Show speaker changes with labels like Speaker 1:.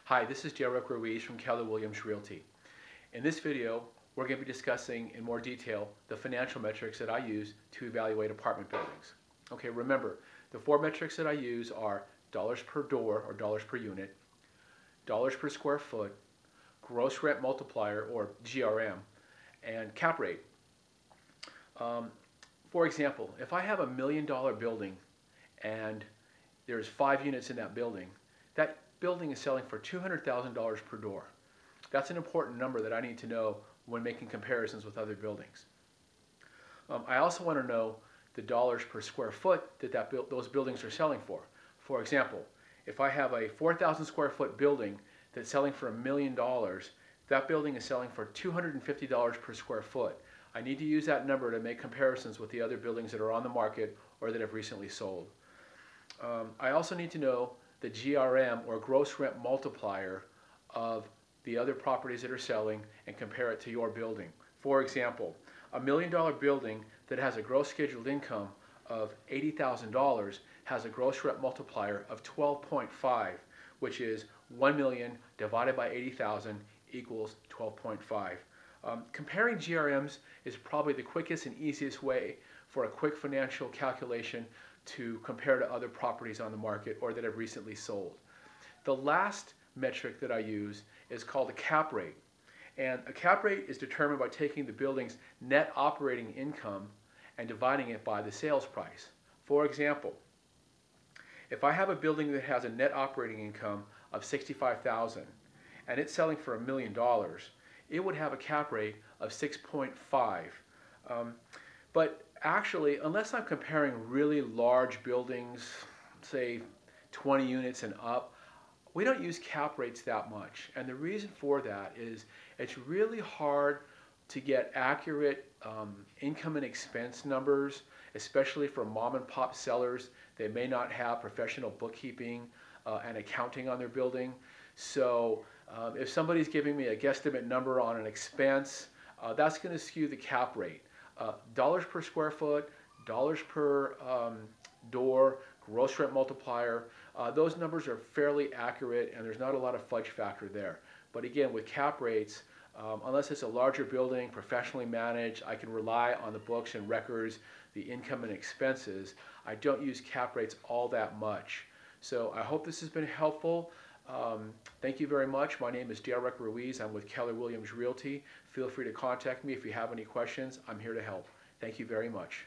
Speaker 1: Hi, this is Derek Ruiz from Keller Williams Realty. In this video, we're going to be discussing in more detail the financial metrics that I use to evaluate apartment buildings. Okay, remember, the four metrics that I use are dollars per door or dollars per unit, dollars per square foot, gross rent multiplier or GRM, and cap rate. For example, if I have $1 million building and there's 5 units in that building building is selling for $200,000 per door. That's an important number that I need to know when making comparisons with other buildings. I also want to know the dollars per square foot that those buildings are selling for. For example, if I have a 4,000 square foot building that's selling for $1 million, that building is selling for $250 per square foot. I need to use that number to make comparisons with the other buildings that are on the market or that have recently sold. I also need to know the GRM or gross rent multiplier of the other properties that are selling and compare it to your building. For example, a $1 million building that has a gross scheduled income of $80,000 has a gross rent multiplier of 12.5, which is 1 million divided by 80,000 equals 12.5. Comparing GRMs is probably the quickest and easiest way for a quick financial calculation to compare to other properties on the market or that have recently sold. The last metric that I use is called a cap rate. And a cap rate is determined by taking the building's net operating income and dividing it by the sales price. For example, if I have a building that has a net operating income of $65,000 and it's selling for $1 million, it would have a cap rate of 6.5. But actually, unless I'm comparing really large buildings, say 20 units and up, we don't use cap rates that much. And the reason for that is it's really hard to get accurate income and expense numbers, especially for mom and pop sellers. They may not have professional bookkeeping and accounting on their building. So if somebody's giving me a guesstimate number on an expense, that's going to skew the cap rate. Dollars per square foot, dollars per door, gross rent multiplier, those numbers are fairly accurate and there's not a lot of fudge factor there. But again, with cap rates, unless it's a larger building, professionally managed, I can rely on the books and records, the income and expenses. I don't use cap rates all that much. So I hope this has been helpful. Thank you very much. My name is Derek Ruiz. I'm with Keller Williams Realty. Feel free to contact me if you have any questions. I'm here to help. Thank you very much.